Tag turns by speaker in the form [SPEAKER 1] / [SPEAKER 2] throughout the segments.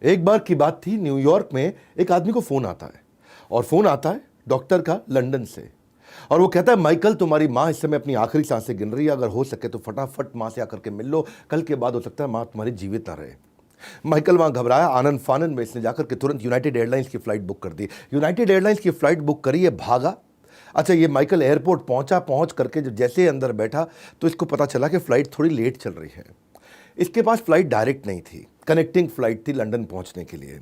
[SPEAKER 1] एक बार की बात थी, न्यूयॉर्क में एक आदमी को फ़ोन आता है और फ़ोन आता है डॉक्टर का लंदन से। और वो कहता है, माइकल तुम्हारी माँ इस समय अपनी आखिरी सांसें गिन रही है, अगर हो सके तो फटाफट माँ से आकर के मिल लो, कल के बाद हो सकता है माँ तुम्हारी जीवित ना रहे। माइकल वहाँ घबराया, आनंद फानन में इसने जाकर के तुरंत यूनाइटेड एयरलाइंस की फ़्लाइट बुक कर दी। यूनाइटेड एयरलाइंस की फ़्लाइट बुक करी, ये भागा। अच्छा, ये माइकल एयरपोर्ट पहुंचा, पहुंच करके जब जैसे ही अंदर बैठा तो इसको पता चला कि फ़्लाइट थोड़ी लेट चल रही है। इसके पास फ़्लाइट डायरेक्ट नहीं थी, कनेक्टिंग फ़्लाइट थी लंदन पहुंचने के लिए।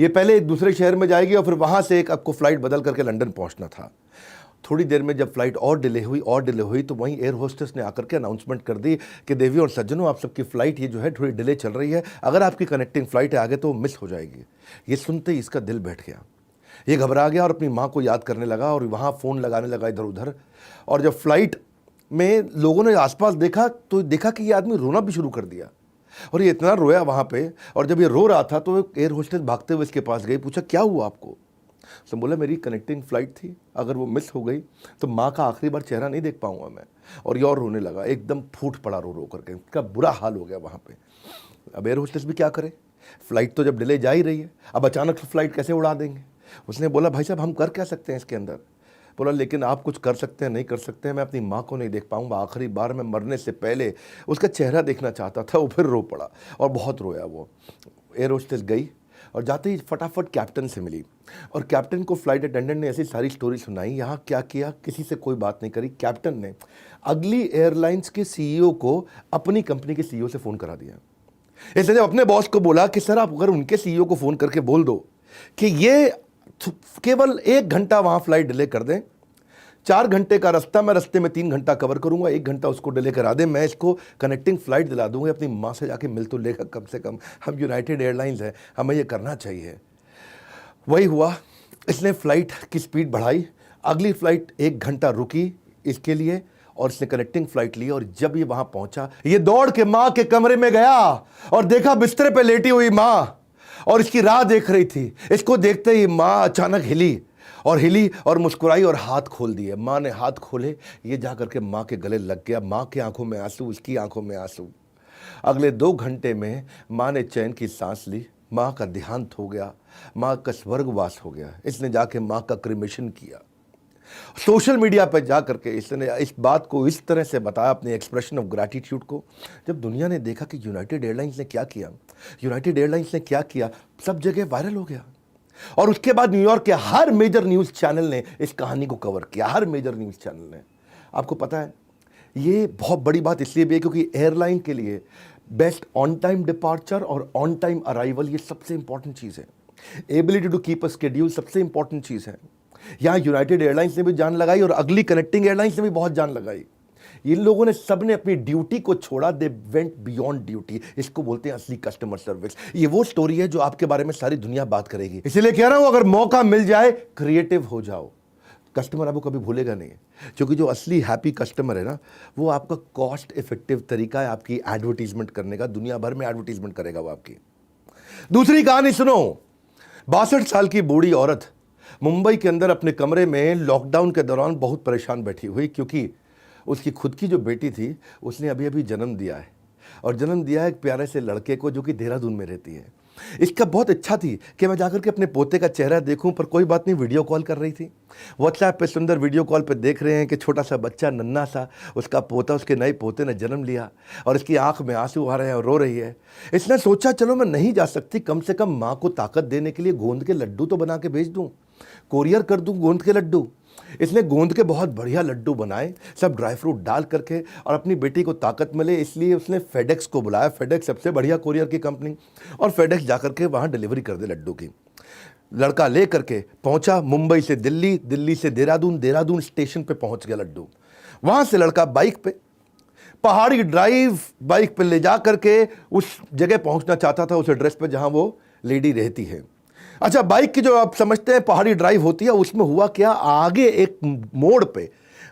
[SPEAKER 1] ये पहले एक दूसरे शहर में जाएगी और फिर वहां से एक आपको फ़्लाइट बदल करके लंदन पहुंचना था। थोड़ी देर में जब फ्लाइट और डिले हुई तो वहीं एयर होस्टेस ने आकर के अनाउंसमेंट कर दी कि देवियों और सज्जनों, आप सबकी फ़्लाइट ये जो है थोड़ी डिले चल रही है, अगर आपकी कनेक्टिंग फ़्लाइट है आगे तो मिस हो जाएगी। ये सुनते ही इसका दिल बैठ गया, ये घबरा गया और अपनी माँ को याद करने लगा और वहाँ फ़ोन लगाने लगा इधर उधर। और जब फ्लाइट में लोगों ने आसपास देखा तो देखा कि ये आदमी रोना भी शुरू कर दिया और ये इतना रोया वहाँ पे। और जब ये रो रहा था तो एयर होस्टेस भागते हुए इसके पास गई, पूछा क्या हुआ आपको। तो बोला, मेरी कनेक्टिंग फ़्लाइट थी, अगर वो मिस हो गई तो माँ का आखिरी बार चेहरा नहीं देख पाऊंगा मैं। और ये और रोने लगा, एकदम फूट पड़ा रो रो करके, इसका बुरा हाल हो गया वहाँ पे। अब एयर होस्टेस भी क्या करे, फ़्लाइट तो जब डिले जा ही रही है, अब अचानक से फ़्लाइट कैसे उड़ा देंगे। उसने बोला, भाई साहब हम कर क्या सकते हैं इसके अंदर। बोला, लेकिन आप कुछ कर सकते हैं, नहीं कर सकते हैं, मैं अपनी माँ को नहीं देख पाऊंगा, आखिरी बार मैं मरने से पहले उसका चेहरा देखना चाहता था। वो फिर रो पड़ा और बहुत रोया वो। एयर होस्टेस गई और जाते ही फटाफट कैप्टन से मिली और कैप्टन को फ्लाइट अटेंडेंट ने ऐसी सारी स्टोरी सुनाई। यहाँ क्या किया, किसी से कोई बात नहीं करी। कैप्टन ने अगली एयरलाइंस के सीईओ को अपनी कंपनी के सीईओ से फ़ोन करा दिया। इसलिए जब अपने बॉस को बोला कि सर आप अगर उनके सीईओ को फ़ोन करके बोल दो कि ये केवल 1 घंटा वहाँ फ्लाइट डिले कर दें, 4 घंटे का रास्ता, मैं रास्ते में 3 घंटा कवर करूंगा, 1 घंटा उसको डिले करा दे, मैं इसको कनेक्टिंग फ़्लाइट दिला दूंगा, अपनी माँ से जाके मिल तो लेगा कम से कम, हम यूनाइटेड एयरलाइंस है, हमें ये करना चाहिए। वही हुआ, इसने फ़्लाइट की स्पीड बढ़ाई, अगली फ़्लाइट 1 घंटा रुकी इसके लिए और इसने कनेक्टिंग फ़्लाइट ली। और जब ये वहाँ पहुँचा, ये दौड़ के माँ के कमरे में गया और देखा बिस्तर पर लेटी हुई माँ और इसकी राह देख रही थी। इसको देखते ही माँ अचानक हिली और मुस्कुराई और हाथ खोल दिए। माँ ने हाथ खोले, ये जा करके माँ के गले लग गया। माँ की आंखों में आंसू, इसकी आंखों में आंसू। अगले 2 घंटे में माँ ने चैन की सांस ली, माँ का देहांत हो गया, माँ का स्वर्गवास हो गया। इसने जाके माँ का क्रिमेशन किया। सोशल मीडिया पर जा करके इसने इस बात को इस तरह से बताया, अपने एक्सप्रेशन ऑफ ग्रैटिट्यूड को। जब दुनिया ने देखा कि यूनाइटेड एयरलाइंस ने क्या किया, यूनाइटेड एयरलाइंस ने क्या किया, सब जगह वायरल हो गया। और उसके बाद न्यूयॉर्क के हर मेजर न्यूज़ चैनल ने इस कहानी को कवर किया, हर मेजर न्यूज़ चैनल ने। आपको पता है, ये बहुत बड़ी बात इसलिए भी है क्योंकि एयरलाइन के लिए बेस्ट ऑन टाइम डिपार्चर और ऑन टाइम अराइवल ये सबसे इंपॉर्टेंट चीज़ है। Ability to keep a schedule सबसे इंपॉर्टेंट चीज़ है। यहाँ यूनाइटेड एयरलाइंस ने भी जान लगाई और अगली कनेक्टिंग एयरलाइंस ने भी बहुत जान लगाई। इन लोगों ने सबने अपनी ड्यूटी को छोड़ा, दे वेंट बियॉन्ड ड्यूटी। इसको बोलते हैं असली कस्टमर सर्विस। ये वो स्टोरी है जो आपके बारे में सारी दुनिया बात करेगी। इसीलिए कह रहा हूं, अगर मौका मिल जाए क्रिएटिव हो जाओ, कस्टमर आपको कभी भूलेगा नहीं। क्योंकि जो असली हैप्पी कस्टमर है ना, वो आपका कॉस्ट इफेक्टिव तरीका है आपकी एडवर्टीजमेंट करने का, दुनिया भर में एडवर्टीजमेंट करेगा वो आपकी। दूसरी कहानी सुनो। 62 साल की बूढ़ी औरत मुंबई के अंदर अपने कमरे में लॉकडाउन के दौरान बहुत परेशान बैठी हुई, क्योंकि उसकी खुद की जो बेटी थी उसने अभी अभी जन्म दिया है और जन्म दिया है एक प्यारे से लड़के को जो कि देहरादून में रहती है। इसका बहुत इच्छा थी कि मैं जाकर के अपने पोते का चेहरा देखूं, पर कोई बात नहीं, वीडियो कॉल कर रही थी। व्हाट्सएप पे सुंदर वीडियो कॉल पे देख रहे हैं कि छोटा सा बच्चा, नन्हा सा, उसका पोता, उसके नए पोते ने जन्म लिया और इसकी आंख में आंसू आ रहे हैं और रो रही है। इसने सोचा, चलो मैं नहीं जा सकती, कम से कम माँ को ताकत देने के लिए गोंद के लड्डू तो बना के भेज दूँ, कोरियर कर दूँ गोंद के लड्डू। इसने गोंद के बहुत बढ़िया लड्डू बनाए, सब ड्राई फ्रूट डाल करके, और अपनी बेटी को ताकत मिले इसलिए उसने फेडेक्स को बुलाया। फेडेक्स सबसे बढ़िया कोरियर की कंपनी, और फेडेक्स जाकर के वहाँ डिलीवरी कर दे लड्डू की। लड़का ले करके पहुँचा मुंबई से दिल्ली, दिल्ली से देहरादून, देहरादून स्टेशन पे पहुँच गया लड्डू। वहाँ से लड़का बाइक पे, पहाड़ी ड्राइव बाइक पे ले जा करके उस जगह पहुँचना चाहता था, उस एड्रेस पर जहाँ वो लेडी रहती है। अच्छा, बाइक की जो आप समझते हैं पहाड़ी ड्राइव होती है, उसमें हुआ क्या, आगे एक मोड़ पे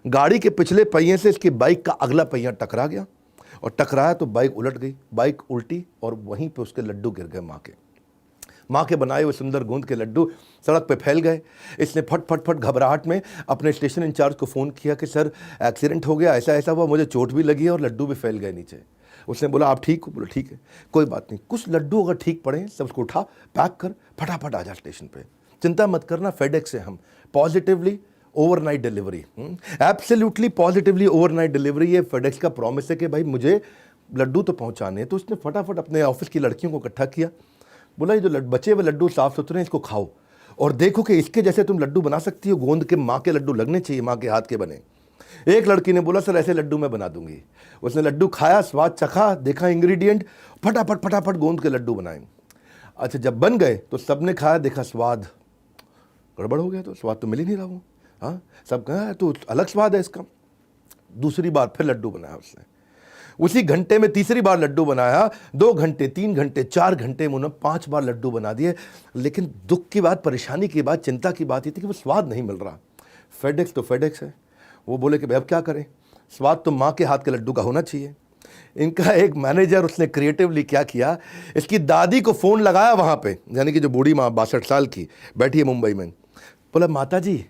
[SPEAKER 1] गाड़ी के पिछले पहिए से इसकी बाइक का अगला पहिया टकरा गया और टकराया तो बाइक उलट गई, बाइक उल्टी और वहीं पे उसके लड्डू गिर गए। माँ के बनाए हुए सुंदर गोंद के लड्डू सड़क पे फैल गए। इसने फट फट फट घबराहट में अपने स्टेशन इंचार्ज को फ़ोन किया कि सर एक्सीडेंट हो गया, ऐसा ऐसा हुआ, मुझे चोट भी लगी और लड्डू भी फैल गए नीचे। उसने बोला आप ठीक हो? बोला ठीक है, कोई बात नहीं, कुछ लड्डू अगर ठीक पड़े सब उसको उठा, पैक कर, फटाफट आ जा स्टेशन पे, चिंता मत करना, फेडेक्स से हम positively overnight delivery, absolutely positively overnight delivery. ये फेडेक्स का प्रॉमिस है कि भाई मुझे लड्डू तो पहुंचाने हैं। तो उसने फटाफट अपने ऑफिस की लड़कियों को इकट्ठा किया, बोला ये जो बचे हुए लड्डू साफ सुथरे हैं, इसको खाओ और देखो कि इसके जैसे तुम लड्डू बना सकती हो, गोंद के माँ के लड्डू लगने चाहिए, माँ के हाथ के बने। एक लड़की ने बोला सर ऐसे लड्डू मैं बना दूंगी। उसने लड्डू खाया, स्वाद चखा, देखा इंग्रेडिएंट, फटाफट फटाफट गोंद के लड्डू बनाए। अच्छा जब बन गए तो सबने खाया, देखा स्वाद गड़बड़ हो गया, तो स्वाद तो मिल ही नहीं रहा वो। हाँ, सब कहा तो अलग स्वाद है इसका। दूसरी बार फिर लड्डू बनाया उसने, उसी घंटे में तीसरी बार लड्डू बनाया, 2 घंटे 3 घंटे 4 घंटे में उन्होंने 5 बार लड्डू बना दिए। लेकिन दुख की बात, परेशानी की बात, चिंता की बात ये थी कि वो स्वाद नहीं मिल रहा। फेडेक्स तो फेडेक्स है, वो बोले कि भाई अब क्या करें, स्वाद तो माँ के हाथ के लड्डू का होना चाहिए। इनका एक मैनेजर, उसने क्रिएटिवली क्या किया, इसकी दादी को फ़ोन लगाया वहाँ पे, यानी कि जो बूढ़ी माँ 62 साल की बैठी है मुंबई में, बोला माता जी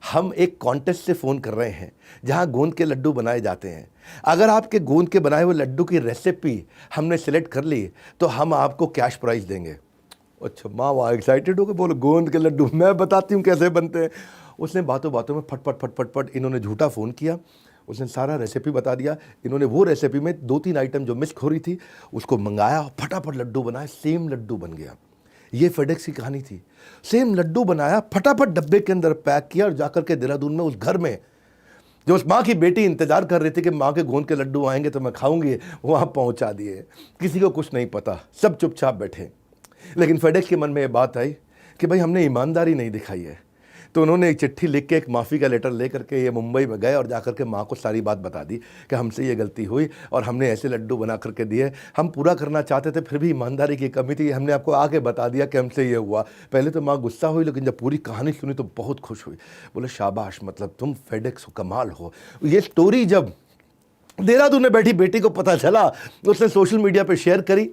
[SPEAKER 1] हम एक कॉन्टेस्ट से फ़ोन कर रहे हैं जहाँ गोंद के लड्डू बनाए जाते हैं, अगर आपके गोंद के बनाए हुए लड्डू की रेसिपी हमने सेलेक्ट कर ली तो हम आपको कैश प्राइज़ देंगे। अच्छा माँ वहाँ एक्साइटेड हो गए, बोलो गोंद के लड्डू मैं बताती हूँ कैसे बनते हैं। उसने बातों बातों में फटफट फटफट फट इन्होंने झूठा फ़ोन किया, उसने सारा रेसिपी बता दिया। इन्होंने वो रेसिपी में 2-3 आइटम जो मिस हो रही थी उसको मंगाया, फटाफट लड्डू बनाए, सेम लड्डू बन गया। ये फेडेक्स की कहानी थी। सेम लड्डू बनाया, फटाफट डब्बे के अंदर पैक किया और जाकर के देहरादून में उस घर में जो उस माँ की बेटी इंतजार कर रही थी कि माँ के गोंद के लड्डू आएंगे तो मैं खाऊंगी, वहाँ पहुँचा दिए। किसी को कुछ नहीं पता, सब चुपचाप बैठे। लेकिन फेडेक्स के मन में ये बात आई कि भाई हमने ईमानदारी नहीं दिखाई है। तो उन्होंने एक चिट्ठी लिख के, एक माफ़ी का लेटर ले करके ये मुंबई में गए और जाकर के माँ को सारी बात बता दी कि हमसे ये गलती हुई और हमने ऐसे लड्डू बना करके दिए, हम पूरा करना चाहते थे फिर भी ईमानदारी की कमी थी, हमने आपको आगे बता दिया कि हमसे ये हुआ। पहले तो माँ गुस्सा हुई, लेकिन जब पूरी कहानी सुनी तो बहुत खुश हुई। बोले शाबाश, मतलब तुम फेडेक्स हो, कमाल हो। ये स्टोरी जब देहरादून में बैठी बेटी को पता चला तो उसने सोशल मीडिया पर शेयर करी,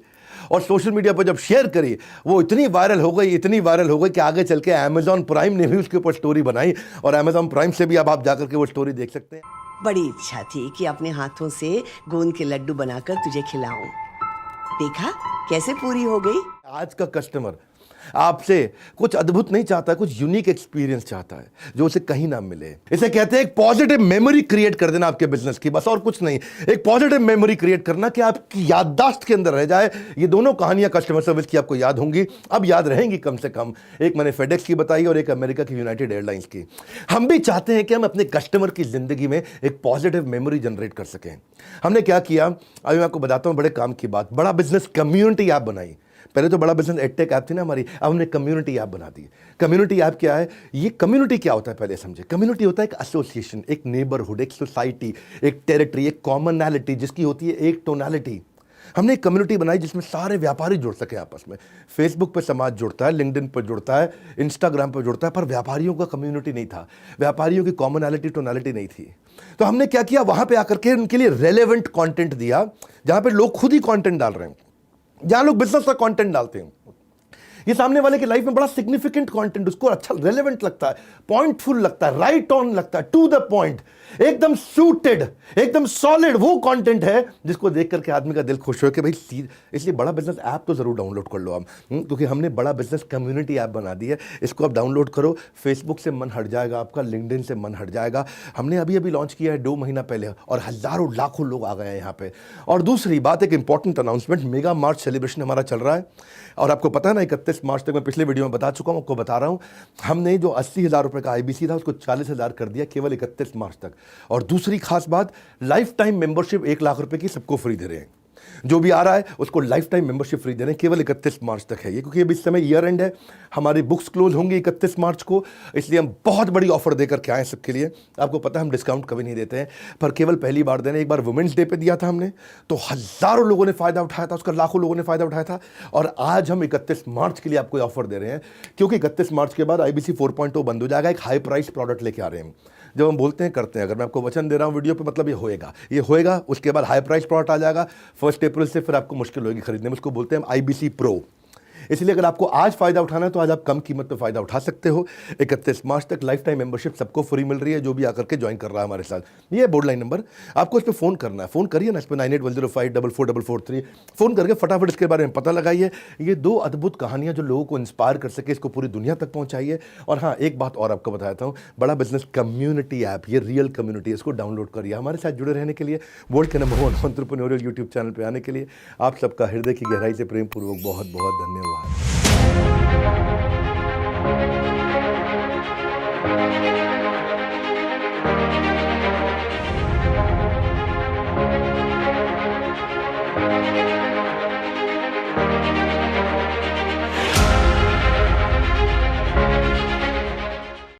[SPEAKER 1] और सोशल मीडिया पर जब शेयर करी वो इतनी वायरल हो गई, इतनी वायरल हो गई कि आगे चल के अमेज़ॉन प्राइम ने भी उसके ऊपर स्टोरी बनाई और अमेज़ॉन प्राइम से भी अब आप जाकर के वो स्टोरी देख सकते हैं।
[SPEAKER 2] बड़ी इच्छा थी कि अपने हाथों से गोंद के लड्डू बनाकर तुझे खिलाऊं। देखा कैसे पूरी हो गई।
[SPEAKER 1] आज का कस्टमर आपसे कुछ अद्भुत नहीं चाहता, कुछ यूनिक एक्सपीरियंस चाहता है जो उसे कहीं ना मिले। इसे कहते हैं एक पॉजिटिव मेमोरी क्रिएट कर देना आपके बिजनेस की, बस और कुछ नहीं। एक पॉजिटिव मेमोरी क्रिएट करना कि आपकी याददाश्त के अंदर रह जाए। ये दोनों कहानियां कस्टमर सर्विस की आपको याद होंगी, अब याद रहेंगी कम से कम। एक मैंने फेडेक्स की बताई और एक अमेरिका की यूनाइटेड एयरलाइंस की। हम भी चाहते हैं कि हम अपने कस्टमर की जिंदगी में एक पॉजिटिव मेमोरी जनरेट कर सकें। हमने क्या किया, अभी मैं आपको बताता हूं, बड़े काम की बात। बड़ा बिजनेस कम्युनिटी ऐप बनाई। पहले तो बड़ा बिजनेस एडटेक ऐप थी ना हमारी, अब हमने कम्युनिटी ऐप बना दी। कम्युनिटी ऐप क्या है, ये कम्युनिटी क्या होता है पहले समझे। कम्युनिटी होता है एक एसोसिएशन, एक नेबरहुड, एक सोसाइटी, एक टेरिटरी, एक कॉमनैलिटी जिसकी होती है एक टोनैलिटी। हमने एक कम्युनिटी बनाई जिसमें सारे व्यापारी जुड़ सके आपस में। फेसबुक पे समाज जुड़ता है, लिंक्डइन पर जुड़ता है, इंस्टाग्राम पर जुड़ता है, पर व्यापारियों का कम्युनिटी नहीं था, व्यापारियों की कॉमनैलिटी टोनैलिटी नहीं थी। तो हमने क्या किया, वहां पे आकर के उनके लिए रेलेवेंट कंटेंट दिया, जहां पे लोग खुद ही कंटेंट डाल रहे हैं, जहां लोग बिजनेस का कंटेंट डालते हैं। ये सामने वाले की लाइफ में बड़ा सिग्निफिकेंट कंटेंट, उसको अच्छा रेलेवेंट लगता है, पॉइंटफुल लगता है, राइट ऑन लगता है, टू द पॉइंट, एकदम सूटेड, एकदम सॉलिड वो कंटेंट है जिसको देख करके आदमी का दिल खुश हो कि भाई। इसलिए बड़ा बिजनेस ऐप तो जरूर डाउनलोड कर लो आप, क्योंकि हमने बड़ा बिजनेस कम्युनिटी ऐप बना दी है। इसको आप डाउनलोड करो, फेसबुक से मन हट जाएगा आपका, लिंक्डइन से मन हट जाएगा। हमने अभी अभी लॉन्च किया है 2 महीना पहले और हजारों लाखों लोग आ गए हैं यहाँ पे। और दूसरी बात, एक इंपॉर्टेंट अनाउंसमेंट, मेगा मार्च सेलिब्रेशन हमारा चल रहा है और आपको पता है ना 31 मार्च तक, मैं पिछले वीडियो में बता चुका हूँ, आपको बता रहा हूँ, हमने जो 80,000 रुपये का IBC था उसको 40,000 कर दिया केवल 31 मार्च तक। और दूसरी खास बात, लाइफ टाइम मेंबरशिप 1 लाख रुपए की सबको फ्री दे रहे हैं। जो भी आ रहा है उसको लाइफ टाइम मेंबरशिप फ्री दे रहे हैं, केवल 31 मार्च तक है ये, क्योंकि अभी इस समय ईयर एंड है, हमारी बुक्स क्लोज होंगी 31 मार्च को, इसलिए हम बहुत बड़ी ऑफर देकर के आए सबके लिए। आपको पता है हम डिस्काउंट कभी नहीं देते हैं, पर केवल पहली बार दे रहे हैं। एक बार वुमेन्स डे पे दिया था हमने, तो हजारों लोगों ने फायदा उठाया था उसका, लाखों लोगों ने फायदा उठाया था। और आज हम 31 मार्च के लिए आपको ऑफर दे रहे हैं, क्योंकि 31 मार्च के बाद IBC 4.0 बंद हो जाएगा। एक हाई प्राइस प्रोडक्ट लेके आ रहे हैं, जब हम बोलते हैं करते हैं। अगर मैं आपको वचन दे रहा हूं वीडियो पे, मतलब ये होएगा। उसके बाद हाई प्राइस प्रोडक्ट आ जाएगा 1 अप्रैल से, फिर आपको मुश्किल होगी खरीदने में। उसको बोलते हैं IBC प्रो। इसलिए अगर आपको आज फ़ायदा उठाना है तो आज आप कम कीमत पे फ़ायदा उठा सकते हो। 31 मार्च तक लाइफ टाइम मेंबरशिप सबको फ्री मिल रही है, जो भी आकर के ज्वाइन कर रहा है हमारे साथ। ये है बोर्ड लाइन नंबर, आपको इस पर फ़ोन करना है। फ़ोन करिए ना इस पर 9810544443। फ़ोन करके फटाफट इसके बारे में पता लगाइए। ये 2 अद्भुत कहानियाँ जो लोगों को इंस्पायर कर सके, इसको पूरी दुनिया तक पहुँचाइए। और हाँ, एक बात और आपको बताता हूँ, बड़ा बिजनेस कम्युनिटी ऐप, ये रियल कम्युनिटी है, इसको डाउनलोड करिए। हमारे साथ जुड़े रहने के लिए, वर्ल्ड के नंबर 1 एंटरप्रेन्योरियल यूट्यूब चैनल पे आने के लिए आप सबका हृदय की गहराई से प्रेम पूर्वक बहुत बहुत धन्यवाद।